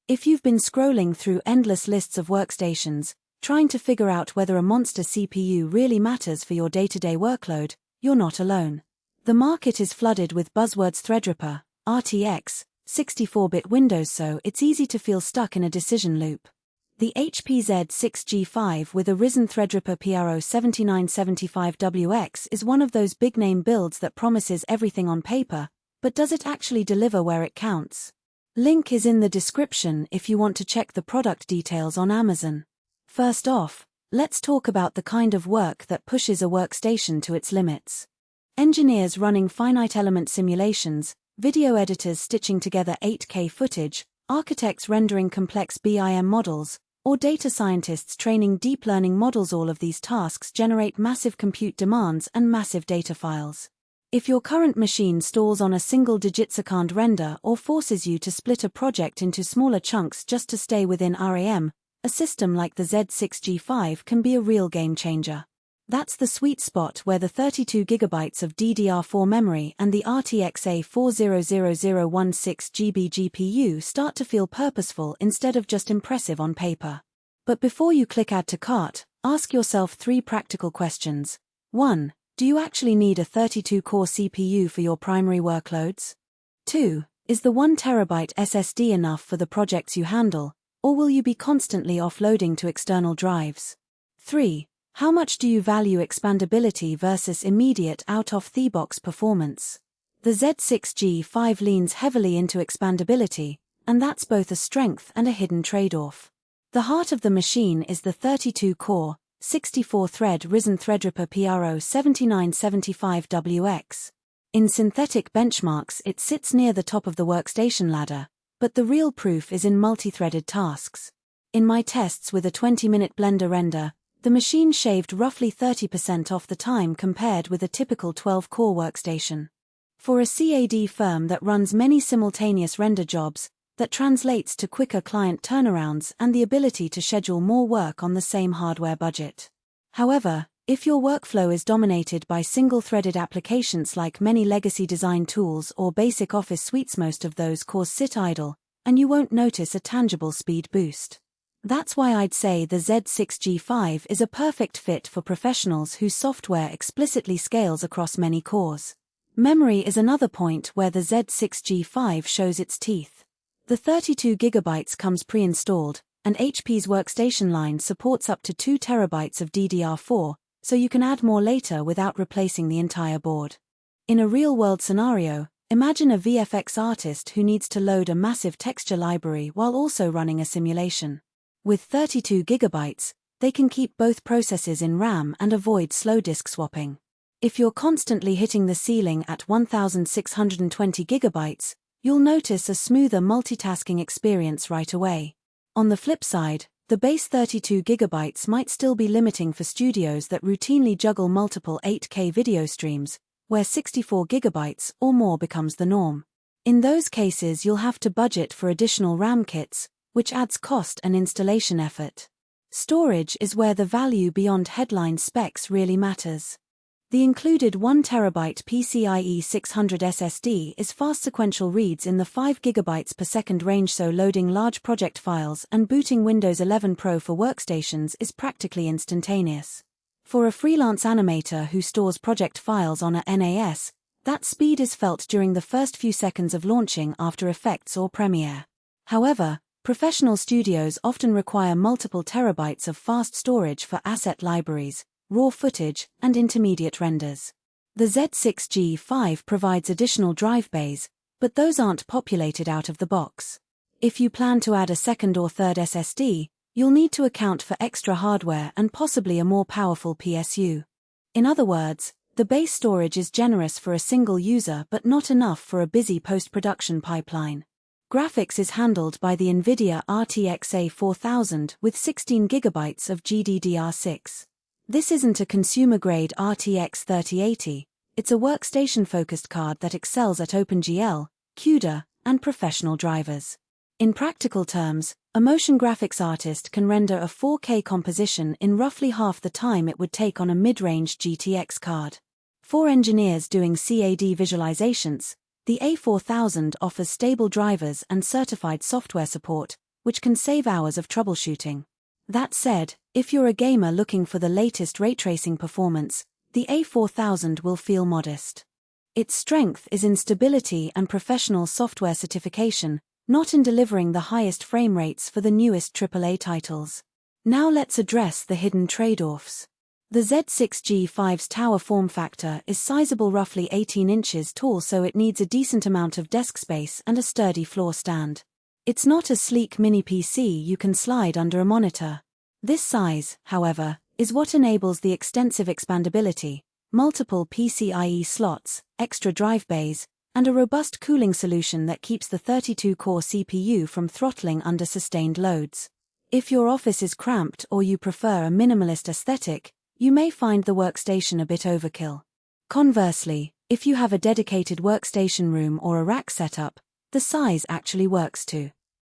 If you've been scrolling through endless lists of workstations, trying to figure out whether a monster CPU really matters for your day-to-day workload, you're not alone. The market is flooded with buzzwords: Threadripper, RTX, 64-bit Windows, so it's easy to feel stuck in a decision loop. The HP Z6G5 with a Ryzen Threadripper PRO 7975WX is one of those big-name builds that promises everything on paper, but does it actually deliver where it counts? Link is in the description if you want to check the product details on Amazon. First off, let's talk about the kind of work that pushes a workstation to its limits. Engineers running finite element simulations, video editors stitching together 8K footage, architects rendering complex BIM models, or data scientists training deep learning models. All of these tasks generate massive compute demands and massive data files. If your current machine stalls on a single digitsecond render or forces you to split a project into smaller chunks just to stay within RAM, a system like the Z6G5 can be a real game changer. That's the sweet spot where the 32GB of DDR4 memory and the RTX A400016GB GPU start to feel purposeful instead of just impressive on paper. But before you click Add to Cart, ask yourself 3 practical questions. 1. Do you actually need a 32-core CPU for your primary workloads? 2. Is the 1TB SSD enough for the projects you handle, or will you be constantly offloading to external drives? 3. How much do you value expandability versus immediate out-of-the-box performance? The Z6G5 leans heavily into expandability, and that's both a strength and a hidden trade-off. The heart of the machine is the 32-core, 64-thread Ryzen Threadripper PRO 7975WX. In synthetic benchmarks it sits near the top of the workstation ladder, but the real proof is in multi-threaded tasks. In my tests with a 20-minute Blender render, the machine shaved roughly 30% off the time compared with a typical 12-core workstation. For a CAD firm that runs many simultaneous render jobs, that translates to quicker client turnarounds and the ability to schedule more work on the same hardware budget. However, if your workflow is dominated by single-threaded applications like many legacy design tools or basic office suites, most of those cores sit idle, and you won't notice a tangible speed boost. That's why I'd say the Z6G5 is a perfect fit for professionals whose software explicitly scales across many cores. Memory is another point where the Z6G5 shows its teeth. The 32GB comes pre-installed, and HP's Workstation line supports up to 2TB of DDR4, so you can add more later without replacing the entire board. In a real-world scenario, imagine a VFX artist who needs to load a massive texture library while also running a simulation. With 32GB, they can keep both processes in RAM and avoid slow disk swapping. If you're constantly hitting the ceiling at 1620GB, you'll notice a smoother multitasking experience right away. On the flip side, the base 32GB might still be limiting for studios that routinely juggle multiple 8K video streams, where 64GB or more becomes the norm. In those cases you'll have to budget for additional RAM kits, which adds cost and installation effort. Storage is where the value beyond headline specs really matters. The included 1TB PCIe 600 SSD is fast sequential reads in the 5GB per second range, so loading large project files and booting Windows 11 Pro for workstations is practically instantaneous. For a freelance animator who stores project files on a NAS, that speed is felt during the first few seconds of launching After Effects or Premiere. However, professional studios often require multiple terabytes of fast storage for asset libraries, raw footage, and intermediate renders. The Z6G5 provides additional drive bays, but those aren't populated out of the box. If you plan to add a second or third SSD, you'll need to account for extra hardware and possibly a more powerful PSU. In other words, the base storage is generous for a single user but not enough for a busy post-production pipeline. Graphics is handled by the NVIDIA RTX A4000 with 16GB of GDDR6. This isn't a consumer-grade RTX 3080, it's a workstation-focused card that excels at OpenGL, CUDA, and professional drivers. In practical terms, a motion graphics artist can render a 4K composition in roughly half the time it would take on a mid-range GTX card. For engineers doing CAD visualizations, the A4000 offers stable drivers and certified software support, which can save hours of troubleshooting. That said, if you're a gamer looking for the latest ray tracing performance, the A4000 will feel modest. Its strength is in stability and professional software certification, not in delivering the highest frame rates for the newest AAA titles. Now let's address the hidden trade-offs. The Z6G5's tower form factor is sizable, roughly 18 inches tall, so it needs a decent amount of desk space and a sturdy floor stand. It's not a sleek mini PC you can slide under a monitor. This size, however, is what enables the extensive expandability, multiple PCIe slots, extra drive bays, and a robust cooling solution that keeps the 32-core CPU from throttling under sustained loads. If your office is cramped or you prefer a minimalist aesthetic, you may find the Workstation a bit overkill. Conversely, if you have a dedicated workstation room or a rack setup, the size actually works too.